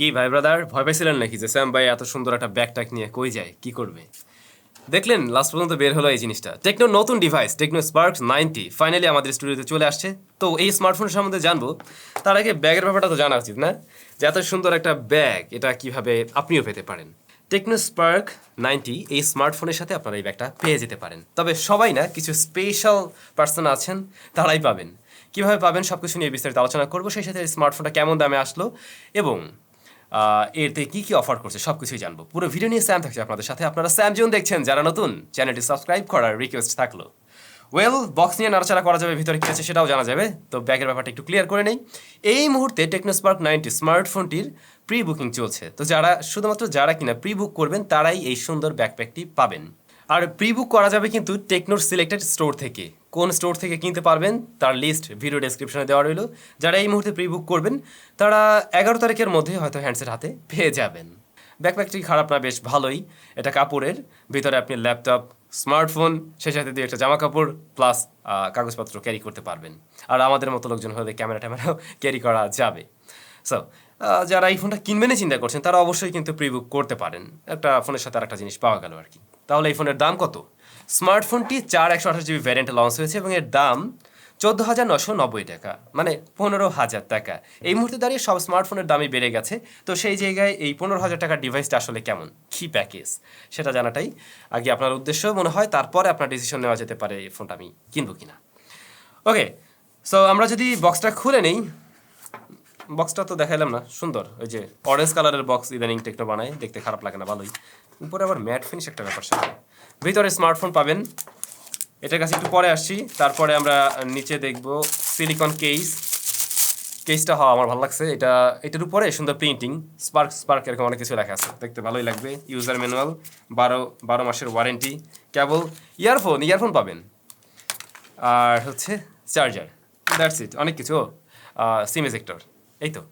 কি ভাই ব্রাদার, ভয় পাইছিলেন নাকি যে স্যাম ভাই এত সুন্দর একটা ব্যাকপ্যাক নিয়ে কই যায়, কি করবে? দেখলেন লাস্ট পর্যন্ত বের হলো এই জিনিসটা। টেকনো নতুন ডিভাইস টেকনো স্পার্ক 90 ফাইনালি আমাদের স্টুডিওতে চলে আসছে। তো এই স্মার্টফোনের সম্বন্ধে জানবো, তার আগে ব্যাগের ব্যাপারটা তো জানা উচিত না, যে এত সুন্দর একটা ব্যাগ এটা কিভাবে আপনিও পেতে পারেন। টেকনো স্পার্ক 90 এই স্মার্টফোনের সাথে আপনারা এই ব্যাগটা পেয়ে যেতে পারেন, তবে সবাই না, কিছু স্পেশাল পার্সন আছেন, তারাই পাবেন। কিভাবে পাবেন সব কিছু নিয়ে বিস্তারিত আলোচনা করবো, সেই সাথে স্মার্টফোনটা কেমন দামে আসলো এবং এতে কি কি অফার করছে সব কিছুই জানবো। পুরো ভিডিও নিয়ে স্যাম থাকছে আপনাদের সাথে। আপনারা স্যামজোন দেখছেন, যারা নতুন চ্যানেলটি সাবস্ক্রাইব করার রিকোয়েস্ট থাকলো। বক্স নিয়ে নাড়াচাড়া করা যাবে, ভিতরে কি আছে সেটাও জানা যাবে। তো ব্যাগের ব্যাপারটা একটু ক্লিয়ার করে নেই। এই মুহূর্তে টেকনো স্পার্ক 90 স্মার্টফোনটির প্রি বুকিং চলছে। তো শুধুমাত্র যারা কিনা প্রি বুক করবেন তারাই এই সুন্দর ব্যাকপ্যাকটি পাবেন। আর প্রি বুক করা যাবে কিন্তু টেকনোর সিলেক্টেড স্টোর থেকে। কোন স্টোর থেকে কিনতে পারবেন তার লিস্ট ভিডিও ডেসক্রিপশনে দেওয়া রইল। যারা এই মুহূর্তে প্রি বুক করবেন তারা 11 তারিখের মধ্যে হয়তো হ্যান্ডসেট হাতে পেয়ে যাবেন। ব্যাকপ্যাকটি খারাপ না, বেশ ভালোই। এটা কাপড়ের, ভিতরে আপনি ল্যাপটপ, স্মার্টফোন, সেই সাথে দিয়ে একটা জামা কাপড় প্লাস কাগজপত্র ক্যারি করতে পারবেন। আর আমাদের মতো লোকজন হলে ক্যামেরা ট্যামেরাও ক্যারি করা যাবে। সো যারা এই ফোনটা কিনবেনই চিন্তা করছেন তারা অবশ্যই কিন্তু প্রি বুক করতে পারেন। একটা ফোনের সাথে আর একটা জিনিস পাওয়া গেল আর কি। তাহলে এই ফোনের দাম কত? স্মার্টফোনটি 4/128GB ভ্যারিয়েন্টে লঞ্চ হয়েছে এবং এর দাম 14,990 টাকা, মানে 15,000 টাকা। এই মুহূর্তে দাঁড়িয়ে সব স্মার্টফোনের দামই বেড়ে গেছে। তো সেই জায়গায় এই 15,000 টাকার ডিভাইসটা আসলে কেমন, কী প্যাকেজ, সেটা জানাটাই আগে আপনার উদ্দেশ্য মনে হয়। তারপরে আপনার ডিসিশন নেওয়া যেতে পারে এই ফোনটা আমি কিনবো কিনা। ওকে, সো আমরা যদি বক্সটা খুলে নেই, বক্সটা তো দেখাইলাম না, সুন্দর ওই যে অরেঞ্জ কালারের বক্স ইদানিং টেকনো বানায়, দেখতে খারাপ লাগে না, ভালোই। উপরে আবার ম্যাট ফিনিশ একটা ব্যাপার সাথে। ভিতরে স্মার্টফোন পাবেন, এটার কাছে একটু পরে আসছি। তারপরে আমরা নিচে দেখব সিলিকন কেসটা হওয়া আমার ভালো লাগছে। এটার উপরে সুন্দর প্রিন্টিং, স্পার্ক এরকম অনেক কিছু লেখা আছে, দেখতে ভালোই লাগবে। ইউজার ম্যানুয়াল, 12 মাসের ওয়ারেন্টি, কেবল, ইয়ারফোন পাবেন, আর হচ্ছে চার্জার, দ্যাটস ইট। অনেক কিছু, সিম এজেক্টর, এই তো।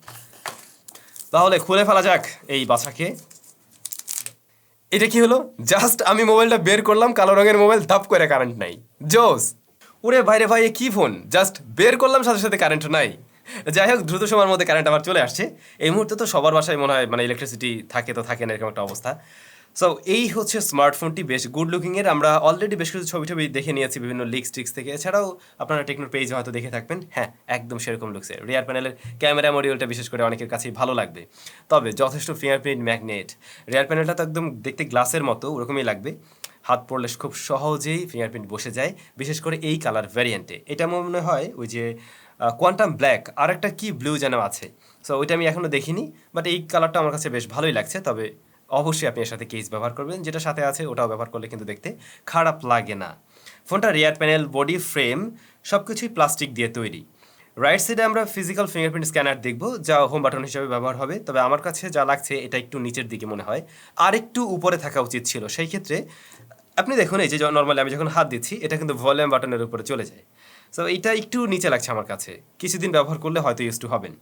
তাহলে খুলে ফেলা যাক এই বাছাকে। এটা কি হলো? জাস্ট আমি মোবাইলটা বের করলাম, কালো রঙের মোবাইল, ধাপ করে কারেন্ট নাই। জোস! ওরে ভাইরে ভাই, কি ফোন! জাস্ট বের করলাম, সাথে সাথে কারেন্ট নাই। যাই হোক, দ্রুত সময়ের মধ্যে কারেন্ট আবার চলে আসছে। এই মুহূর্তে তো সবার বাসায় মনে হয় মানে ইলেকট্রিসিটি থাকে তো থাকে না, এরকম একটা অবস্থা। সো এই হচ্ছে স্মার্টফোনটি, বেশ গুড লুকিংয়ের। আমরা অলরেডি বেশ কিছু ছবি দেখে নিয়েছি বিভিন্ন লিক্স টিক্স থেকে। এছাড়াও আপনারা টেকনোর পেজে হয়তো দেখে থাকবেন। হ্যাঁ, একদম সেরকম লুকসে। রিয়ার প্যানেলের ক্যামেরা মডিউলটা বিশেষ করে অনেকের কাছেই ভালো লাগবে। তবে যথেষ্ট ফিঙ্গারপ্রিন্ট ম্যাগনেট। রিয়ার প্যানেলটা তো একদম দেখতে গ্লাসের মতো, ওরকমই লাগবে। হাত পড়লে খুব সহজেই ফিঙ্গারপ্রিন্ট বসে যায়, বিশেষ করে এই কালার ভ্যারিয়েন্টে। এটা মনে হয় ওই যে কোয়ান্টাম ব্ল্যাক, আর একটা কি ব্লু যেন আছে। সো ওইটা আমি এখনও দেখিনি, বাট এই কালারটা আমার কাছে বেশ ভালোই লাগছে। তবে অবশ্যই আপনি এর সাথে কেস ব্যবহার করবেন, যেটা সাথে আছে ওটাও ব্যবহার করলে কিন্তু দেখতে খারাপ লাগে না। ফোনটা রিয়ার প্যানেল, বডি, ফ্রেম সব কিছুই প্লাস্টিক দিয়ে তৈরি। রাইট সাইডে আমরা ফিজিক্যাল ফিঙ্গারপ্রিন্ট স্ক্যানার দেখব, যা হোম বাটন হিসেবে ব্যবহার হবে। তবে আমার কাছে যা লাগছে এটা একটু নিচের দিকে মনে হয়, আর একটু উপরে থাকা উচিত ছিল। সেই ক্ষেত্রে আপনি দেখুন, এই যে নর্মালি আমি যখন হাত দিচ্ছি এটা কিন্তু ভলিউম বাটনের উপরে চলে যায়। সো এইটা একটু নিচে লাগছে আমার কাছে। কিছুদিন ব্যবহার করলে হয়তো ইউজ টু হবেন।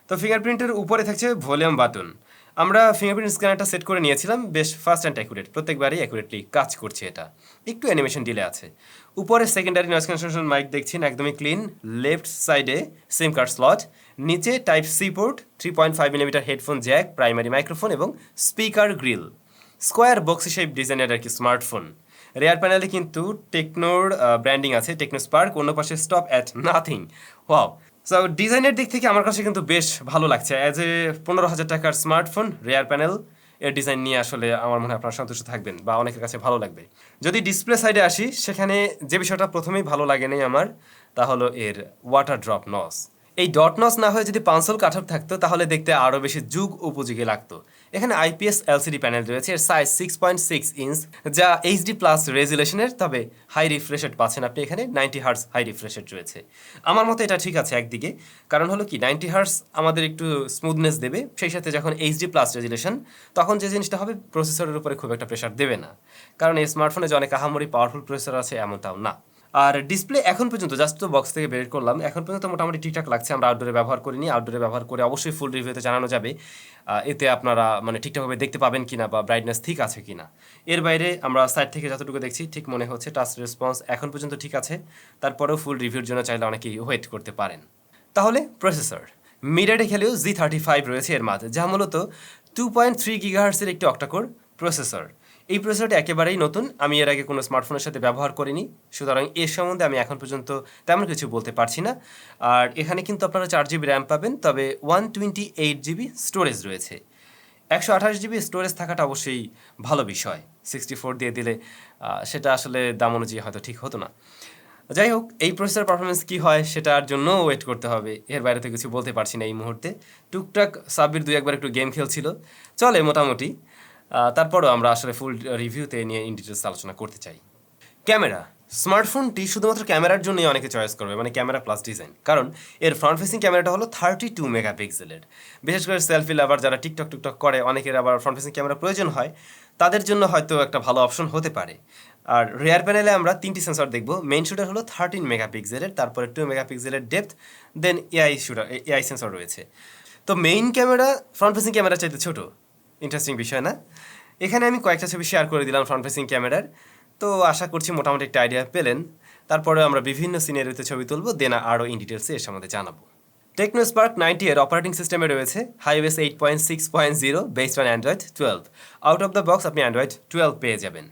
তো ফিঙ্গারপ্রিন্টের উপরে থাকছে ভলিউম বাটন। আমরা ফিঙ্গারপ্রিন্ট স্ক্যানারটা সেট করে নিয়েছিলাম, বেশ ফাস্ট অ্যান্ড অ্যাকুরেট, প্রত্যেকবারই অ্যাকুরেটলি কাজ করছে। এটা একটু অ্যানিমেশন ডিলে আছে। উপরে সেকেন্ডারি নয়েজ ক্যান্সেলেশন মাইক দেখছেন, একদমই ক্লিন। লেফট সাইডে সিম কার্ড স্লট, নিচে type C port, 3.5mm headphone jack, primary microphone এবং speaker grill. Square boxy shape ডিজাইনের আর কি স্মার্টফোন। রেয়ার প্যানেলে কিন্তু টেকনোর ব্র্যান্ডিং আছে, টেকনো স্পার্ক, অন্য পাশে stop at nothing. Wow! So ডিজাইনের দিক থেকে আমার কাছে কিন্তু বেশ ভালো লাগছে। অ্যাজ এ 15,000 টাকার স্মার্টফোন, রেয়ার প্যানেল এর ডিজাইন নিয়ে আসলে আমার মনে হয় আপনারা সন্তুষ্ট থাকবেন বা অনেকের কাছে ভালো লাগবে। যদি ডিসপ্লে সাইডে আসি, সেখানে যে বিষয়টা প্রথমেই ভালো লাগেনি আমার, তা হলো এর ওয়াটার ড্রপ নস। এই ডট নস না হয়ে যদি পাঁচল কাঠপ থাকতো তাহলে দেখতে আরও বেশি যুগ উপযোগী লাগতো। এখানে আইপিএস এলসিডি প্যানেল রয়েছে, এর সাইজ 6.6 ইঞ্চ, যা এইচডি প্লাস রেজুলেশনের। তবে হাই রিফ্রেশ রেট পাচ্ছেন আপনি এখানে, 90 হার্টজ হাই রিফ্রেশ রেট রয়েছে। আমার মতে এটা ঠিক আছে একদিকে, কারণ হলো কি 90 হার্টজ আমাদের একটু স্মুথনেস দেবে, সেই সাথে যখন এইচডি প্লাস রেজুলেশন তখন যে জিনিসটা হবে প্রসেসরের উপরে খুব একটা প্রেশার দেবে না, কারণ এই স্মার্টফোনে যে অনেক আহামরি পাওয়ারফুল প্রসেসর আছে এমনটাও না। আর ডিসপ্লে এখন পর্যন্ত জাস্ট তো বক্স থেকে বের করলাম, এখন পর্যন্ত মোটামুটি ঠিকঠাক লাগছে। আমরা আউটডোরে ব্যবহার করিনি, আউটডোরে ব্যবহার করে অবশ্যই ফুল রিভিউতে জানানো যাবে এতে আপনারা মানে ঠিকঠাকভাবে দেখতে পাবেন কিনা বা ব্রাইটনেস ঠিক আছে কিনা। এর বাইরে আমরা সাইড থেকে যতটুকু দেখছি ঠিক মনে হচ্ছে টাচ রেসপন্স এখন পর্যন্ত ঠিক আছে। তারপরেও ফুল রিভিউর জন্য চাইলে অনেকেই ওয়েট করতে পারেন। তাহলে প্রসেসর মিডিয়াটেক হেলিও G35 রয়েছে এর মাঝে, যা মূলত 2.3 গিগাহার্টজের একটি অক্টাকোর প্রসেসর। এই প্রসেসরটি একেবারেই নতুন, আমি এর আগে কোনো স্মার্টফোনের সাথে ব্যবহার করিনি, সুতরাং এর সম্বন্ধে আমি এখন পর্যন্ত তেমন কিছু বলতে পারছি না। আর এখানে কিন্তু আপনারা 4 GB র্যাম পাবেন, তবে 128 GB স্টোরেজ রয়েছে। 128 GB স্টোরেজ থাকাটা অবশ্যই ভালো বিষয়, 64 দিয়ে দিলে সেটা আসলে দাম অনুযায়ী হয়তো ঠিক হতো না। যাই হোক, এই প্রসেসর পারফরমেন্স কী হয় সেটার জন্য ওয়েট করতে হবে, এর বাইরে তো কিছু বলতে পারছি না এই মুহূর্তে। টুকটাক সাব্বির 2-1বার একটু গেম খেলছিল, চলে মোটামুটি। তারপরও আমরা আসলে ফুল রিভিউতে নিয়ে ইন ডিটেলস আলোচনা করতে চাই। ক্যামেরা, স্মার্টফোনটি শুধুমাত্র ক্যামেরার জন্যই অনেকে চয়েস করবে, মানে ক্যামেরা প্লাস ডিজাইন, কারণ এর ফ্রন্ট ফেসিং ক্যামেরাটা হলো 32 মেগাপিক্সেলের। বিশেষ করে সেলফি লাভার যারা টিকটক করে, অনেকের আবার ফ্রন্ট ফেসিং ক্যামেরা প্রয়োজন হয়, তাদের জন্য হয়তো একটা ভালো অপশন হতে পারে। আর রেয়ার প্যানেলে আমরা 3টি সেন্সর দেখব। মেইন শুটার হলো 13 মেগাপিক্সেলের, তারপরে 2 মেগাপিক্সেলের ডেপথ, দেন এআই সেন্সর রয়েছে। তো main camera front facing camera চাইতে ছোট, ইন্টারেস্টিং বিষয় না? এখানে আমি কয়েকটা ছবি শেয়ার করে দিলাম ফ্রন্ট ফেসিং ক্যামেরার, তো আশা করছি মোটামুটি একটা আইডিয়া পেলেন। তারপরে আমরা বিভিন্ন সিনারিওতে ছবি তুলব, দেন আরও ইন ডিটেলসে এর সম্বন্ধে জানাবো। টেকনো স্পার্ক 90 এর অপারেটিং সিস্টেমে রয়েছে HiOS 8.6.0 based on Android 12। Out of the box আপনি অ্যান্ড্রয়েড 12 পেয়ে যাবেন।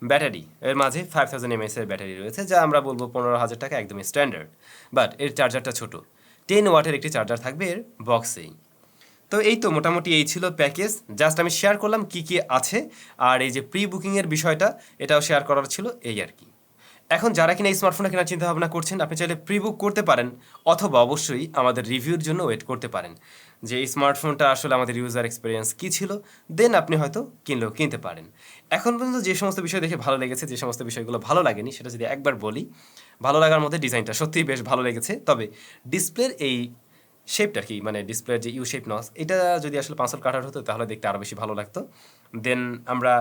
ব্যাটারি, এর মাঝে 5000 mAh এর ব্যাটারি রয়েছে, যা আমরা বলবো 15,000 টাকা একদমই স্ট্যান্ডার্ড। বাট এর চার্জারটা ছোট, 10 ওয়াটের একটি চার্জার থাকবে এর বক্সেই। তো এই তো মোটামুটি এই ছিল প্যাকেজ, জাস্ট আমি শেয়ার করলাম কী কী আছে, আর এই যে প্রি বুকিংয়ের বিষয়টা এটাও শেয়ার করার ছিল, এই আর কি। এখন যারা কিনা এই স্মার্টফোনটা কেনার চিন্তা ভাবনা করছেন, আপনি চাইলে প্রি বুক করতে পারেন, অথবা অবশ্যই আমাদের রিভিউর জন্য ওয়েট করতে পারেন, যে এই স্মার্টফোনটা আসলে আমাদের ইউজার এক্সপিরিয়েন্স কী ছিল, দেন আপনি হয়তো কিনতে পারেন। এখন পর্যন্ত যে সমস্ত বিষয় দেখে ভালো লেগেছে, যে সমস্ত বিষয়গুলো ভালো লাগেনি, সেটা যদি একবার বলি, ভালো লাগার মধ্যে ডিজাইনটা সত্যিই বেশ ভালো লেগেছে, তবে ডিসপ্লের এই শেপটা কি, মানে ডিসপ্লের যে ইউ শেপ নস, এটা যদি আসলে পাঁচল কাটার হতো তাহলে দেখতে আরও বেশি ভালো লাগতো। দেন আমরা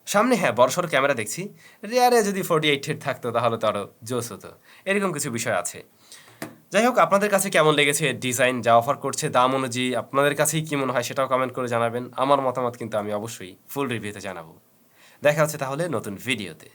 সামনে বড়সড় ক্যামেরা দেখছি, রেয়ারে যদি 48 হেড থাকতো তাহলে তো আরও জোস হতো, এরকম কিছু বিষয় আছে। যাই হোক, আপনাদের কাছে কেমন লেগেছে ডিজাইন, যা অফার করছে দাম অনুযায়ী আপনাদের কাছেই কী মনে হয় সেটাও কমেন্ট করে জানাবেন। আমার মতামত কিন্তু আমি অবশ্যই ফুল রিভিউতে জানাবো। দেখা হচ্ছে তাহলে নতুন ভিডিওতে।